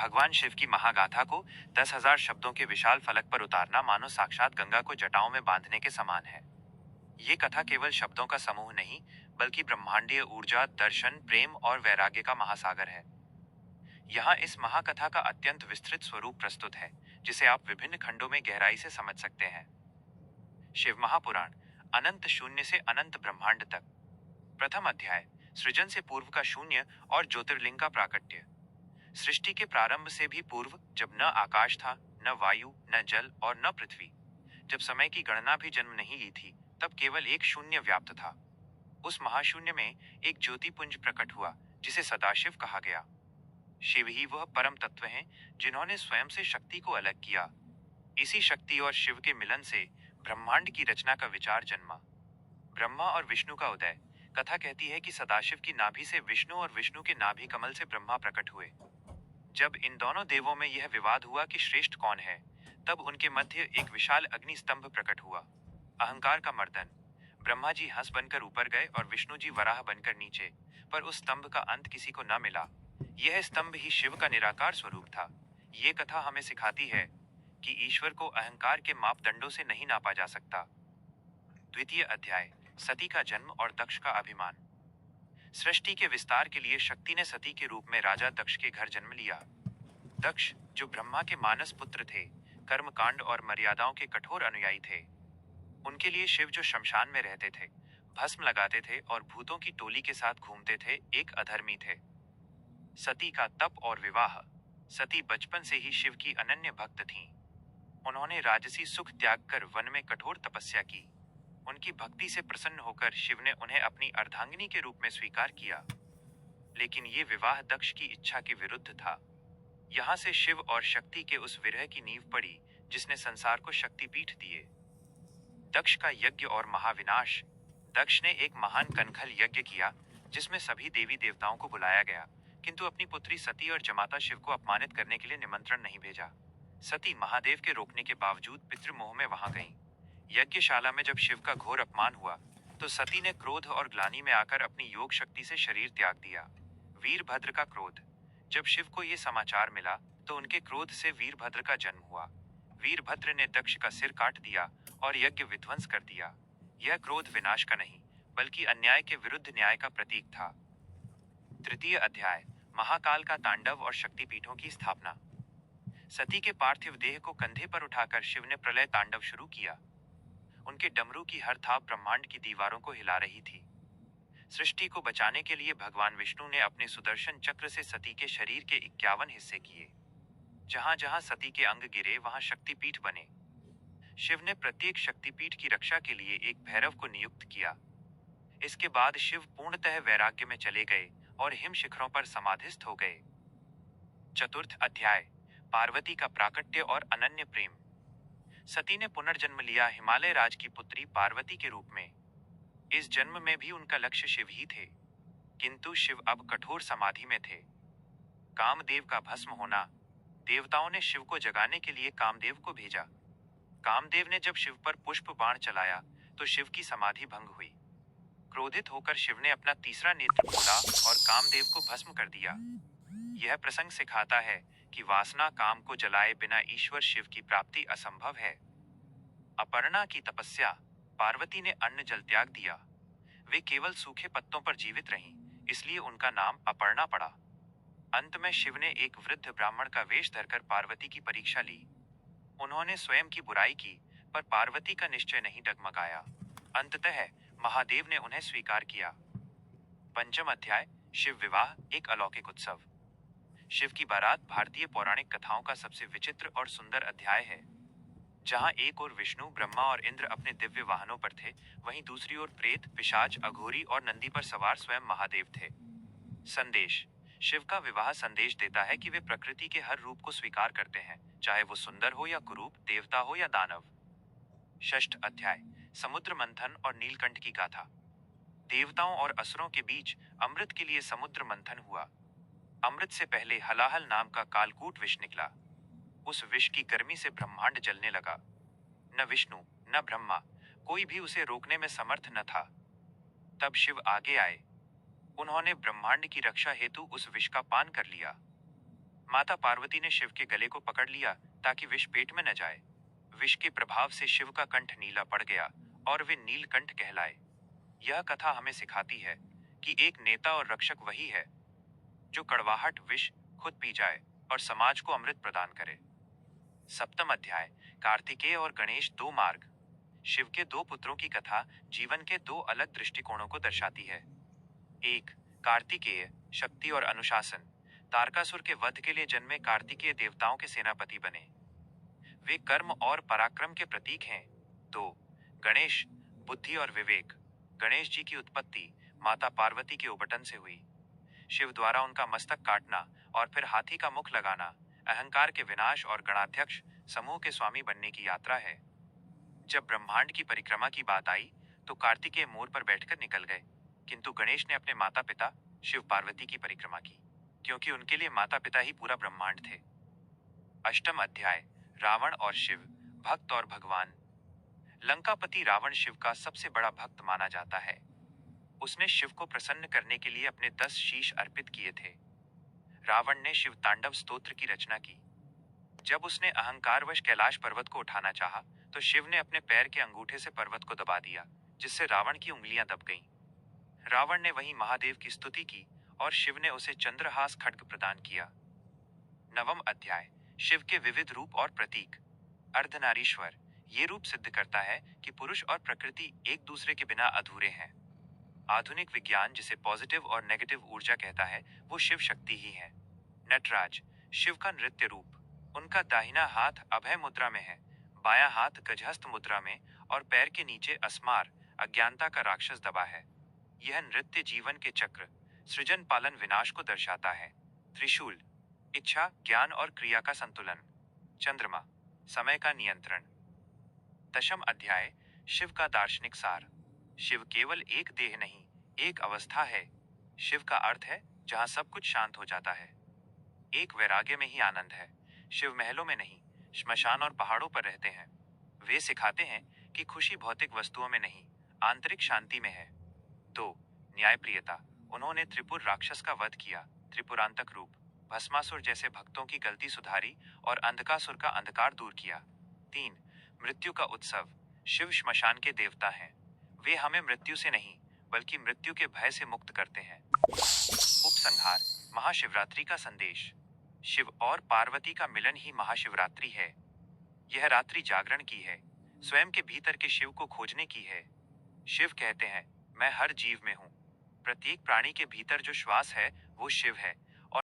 भगवान शिव की महागाथा को 10,000 शब्दों के विशाल फलक पर उतारना मानो साक्षात गंगा को जटाओं में बांधने के समान है। ये कथा केवल शब्दों का समूह नहीं, बल्कि ब्रह्मांडीय ऊर्जा, दर्शन, प्रेम और वैराग्य का महासागर है। यहाँ इस महाकथा का अत्यंत विस्तृत स्वरूप प्रस्तुत है, जिसे आप विभिन्न खंडों में गहराई से समझ सकते हैं। शिव महापुराण, अनंत शून्य से अनंत ब्रह्मांड तक। प्रथम अध्याय, सृजन से पूर्व का शून्य और ज्योतिर्लिंग का प्राकट्य। सृष्टि के प्रारंभ से भी पूर्व, जब न आकाश था, न वायु, न जल और न पृथ्वी, जब समय की गणना भी जन्म नहीं ली थी, तब केवल एक शून्य व्याप्त था। उस महाशून्य में एक ज्योतिपुंज प्रकट हुआ, जिसे सदाशिव कहा गया। शिव ही वह परम तत्व हैं जिन्होंने स्वयं से शक्ति को अलग किया। इसी शक्ति और शिव के मिलन से ब्रह्मांड की रचना का विचार जन्मा। ब्रह्मा और विष्णु का उदय। कथा कहती है कि सदाशिव की नाभि से विष्णु और विष्णु के नाभि कमल से ब्रह्मा प्रकट हुए। जब इन दोनों देवों में यह विवाद हुआ कि श्रेष्ठ कौन है, तब उनके मध्य एक विशाल अग्नि स्तंभ प्रकट हुआ। अहंकार का मर्दन। ब्रह्मा जी हंस बनकर ऊपर गए और विष्णु जी वराह बनकर नीचे, पर उस स्तंभ का अंत किसी को न मिला। यह स्तंभ ही शिव का निराकार स्वरूप था। ये कथा हमें सिखाती है कि ईश्वर को अहंकार के मापदंडों से नहीं नापा जा सकता। द्वितीय अध्याय, सती का जन्म और दक्ष का अभिमान। सृष्टि के विस्तार के लिए शक्ति ने सती के रूप में राजा दक्ष के घर जन्म लिया। दक्ष, जो ब्रह्मा के मानस पुत्र थे, कर्मकांड और मर्यादाओं के कठोर अनुयायी थे। उनके लिए शिव, जो शमशान में रहते थे, भस्म लगाते थे और भूतों की टोली के साथ घूमते थे, एक अधर्मी थे। सती का तप और विवाह। सती बचपन से ही शिव की अनन्य भक्त थीं। उन्होंने राजसी सुख त्याग कर वन में कठोर तपस्या की। उनकी भक्ति से प्रसन्न होकर शिव ने उन्हें अपनी अर्धांगिनी के रूप में स्वीकार किया। लेकिन ये विवाह दक्ष की इच्छा के विरुद्ध था। यहाँ से शिव और शक्ति के उस विरह की नींव पड़ी, जिसने संसार को शक्तिपीठ दिए। दक्ष का यज्ञ और महाविनाश। दक्ष ने एक महान कनखल यज्ञ किया, जिसमें सभी देवी देवताओं को बुलाया गया, किंतु अपनी पुत्री सती और जमाता शिव को अपमानित करने के लिए निमंत्रण नहीं भेजा। सती महादेव के रोकने के बावजूद पितृमोह में वहां गईं। यज्ञशाला में जब शिव का घोर अपमान हुआ, तो सती ने क्रोध और ग्लानि में आकर अपनी योग शक्ति से शरीर त्याग दिया। वीरभद्र का क्रोध। जब शिव को ये समाचार मिला, तो उनके क्रोध से वीरभद्र का जन्म हुआ। वीरभद्र ने दक्ष का सिर काट दिया और यज्ञ विध्वंस कर दिया। यह क्रोध विनाश का नहीं, बल्कि अन्याय के विरुद्ध न्याय का प्रतीक था। तृतीय अध्याय, महाकाल का तांडव और शक्तिपीठों की स्थापना। सती के पार्थिव देह को कंधे पर उठाकर शिव ने प्रलय तांडव शुरू किया। उनके डमरू की हर थाप ब्रह्मांड की दीवारों को हिला रही थी। सृष्टि को बचाने के लिए भगवान विष्णु ने अपने सुदर्शन चक्र से सती के शरीर के 51 हिस्से किए। जहां जहां सती के अंग गिरे, वहां शक्तिपीठ बने। शिव ने प्रत्येक शक्तिपीठ की रक्षा के लिए एक भैरव को नियुक्त किया। इसके बाद शिव पूर्णतः वैराग्य में चले गए और हिम शिखरों पर समाधिस्थ हो गए। चतुर्थ अध्याय, पार्वती का प्राकट्य और अनन्य प्रेम। सती ने पुनर्जन्म लिया हिमालय राज की पुत्री पार्वती के रूप में। इस जन्म में भी उनका लक्ष्य शिव ही थे, किंतु शिव अब कठोर समाधि में थे। कामदेव का भस्म होना। देवताओं ने शिव को जगाने के लिए कामदेव को भेजा। कामदेव ने जब शिव पर पुष्प बाण चलाया, तो शिव की समाधि भंग हुई। क्रोधित होकर शिव ने अपना तीसरा नेत्र खोला और कामदेव को भस्म कर दिया। यह प्रसंग सिखाता है कि वासना काम को जलाए बिना ईश्वर शिव की प्राप्ति असंभव है। अपर्णा की तपस्या। पार्वती ने अन्न जल त्याग दिया। वे केवल सूखे पत्तों पर जीवित रहीं, इसलिए उनका नाम अपर्णा पड़ा। अंत में शिव ने एक वृद्ध ब्राह्मण का वेश धरकर पार्वती की परीक्षा ली। उन्होंने स्वयं की बुराई की, पर पार्वती का निश्चय नहीं डगमगाया। अंततः महादेव ने उन्हें स्वीकार किया। पंचम अध्याय, शिव विवाह, एक अलौकिक उत्सव। शिव की बारात भारतीय पौराणिक कथाओं का सबसे विचित्र और सुंदर अध्याय है। जहां एक ओर विष्णु, ब्रह्मा और इंद्र अपने दिव्य वाहनों पर थे, वहीं दूसरी ओर प्रेत, पिशाच, अघोरी और नंदी पर सवार स्वयं महादेव थे। संदेश। शिव का विवाह संदेश देता है कि वे प्रकृति के हर रूप को स्वीकार करते हैं, चाहे वो सुंदर हो या कुरूप, देवता हो या दानव। षष्ठ अध्याय, समुद्र मंथन और नीलकंठ की गाथा। देवताओं और असुरों के बीच अमृत के लिए समुद्र मंथन हुआ। अमृत से पहले हलाहल नाम का कालकूट विष निकला। उस विष की गर्मी से ब्रह्मांड जलने लगा। न विष्णु न ब्रह्मा, कोई भी उसे रोकने में समर्थ न था। तब शिव आगे आए। उन्होंने ब्रह्मांड की रक्षा हेतु उस विष का पान कर लिया। माता पार्वती ने शिव के गले को पकड़ लिया ताकि विष पेट में न जाए। विष के प्रभाव से शिव का कंठ नीला पड़ गया और वे नीलकंठ कहलाए। यह कथा हमें सिखाती है कि एक नेता और रक्षक वही है जो कड़वाहट विष खुद पी जाए और समाज को अमृत प्रदान करे। सप्तम अध्याय, कार्तिकेय और गणेश, दो मार्ग। शिव के दो पुत्रों की कथा जीवन के दो अलग दृष्टिकोणों को दर्शाती है। एक, कार्तिकेय, शक्ति और अनुशासन। तारकासुर के वध के लिए जन्मे कार्तिकेय देवताओं के सेनापति बने। वे कर्म और पराक्रम के प्रतीक हैं। दो, गणेश, बुद्धि और विवेक। गणेश जी की उत्पत्ति माता पार्वती के उबटन से हुई। शिव द्वारा उनका मस्तक काटना और फिर हाथी का मुख लगाना अहंकार के विनाश और गणाध्यक्ष समूह के स्वामी बनने की यात्रा है। जब ब्रह्मांड की परिक्रमा की बात आई तो कार्तिकेय मोर पर बैठकर निकल गए, किंतु गणेश ने अपने माता पिता शिव पार्वती की परिक्रमा की, क्योंकि उनके लिए माता पिता ही पूरा ब्रह्मांड थे। अष्टम अध्याय, रावण और शिव, भक्त और भगवान। लंकापति रावण शिव का सबसे बड़ा भक्त माना जाता है। उसने शिव को प्रसन्न करने के लिए अपने 10 शीश अर्पित किए थे। रावण ने शिव तांडव स्तोत्र की रचना की। जब उसने अहंकारवश कैलाश पर्वत को उठाना चाहा, तो शिव ने अपने पैर के अंगूठे से पर्वत को दबा दिया, जिससे रावण की उंगलियां दब गईं। रावण ने वहीं महादेव की स्तुति की और शिव ने उसे चंद्रहास खड्ग प्रदान किया। नवम अध्याय, शिव के विविध रूप और प्रतीक। अर्धनारीश्वर, ये रूप सिद्ध करता है कि पुरुष और प्रकृति एक दूसरे के बिना अधूरे हैं। आधुनिक विज्ञान जिसे पॉजिटिव और नेगेटिव ऊर्जा कहता है, वो शिव शक्ति ही है। नटराज, शिव का नृत्य रूप। उनका दाहिना हाथ अभय मुद्रा में है, बायां हाथ गजहस्त मुद्रा में और पैर के नीचे अस्मार, अज्ञानता का राक्षस दबा है। यह नृत्य जीवन के चक्र, सृजन पालन विनाश को दर्शाता है। त्रिशूल, इच्छा, ज्ञान और क्रिया का संतुलन। चंद्रमा, समय का नियंत्रण। दशम अध्याय, शिव का दार्शनिक सार। शिव केवल एक देह नहीं, एक अवस्था है। शिव का अर्थ है जहां सब कुछ शांत हो जाता है। एक वैराग्य में ही आनंद है। शिव महलों में नहीं, श्मशान और पहाड़ों पर रहते हैं। वे सिखाते हैं कि खुशी भौतिक वस्तुओं में नहीं, आंतरिक शांति में है। दो, न्यायप्रियता। उन्होंने त्रिपुर राक्षस का वध किया, त्रिपुरांतक रूप। भस्मासुर जैसे भक्तों की गलती सुधारी और अंधकासुर का अंधकार दूर किया। तीन, मृत्यु का उत्सव। शिव श्मशान के देवता हैं। वे हमें मृत्यु से नहीं, बल्कि मृत्यु के भय से मुक्त करते हैं। उपसंहार, महाशिवरात्रि का संदेश। शिव और पार्वती का मिलन ही महाशिवरात्रि है। यह रात्रि जागरण की है, स्वयं के भीतर के शिव को खोजने की है। शिव कहते हैं, मैं हर जीव में हूँ। प्रत्येक प्राणी के भीतर जो श्वास है वो शिव है,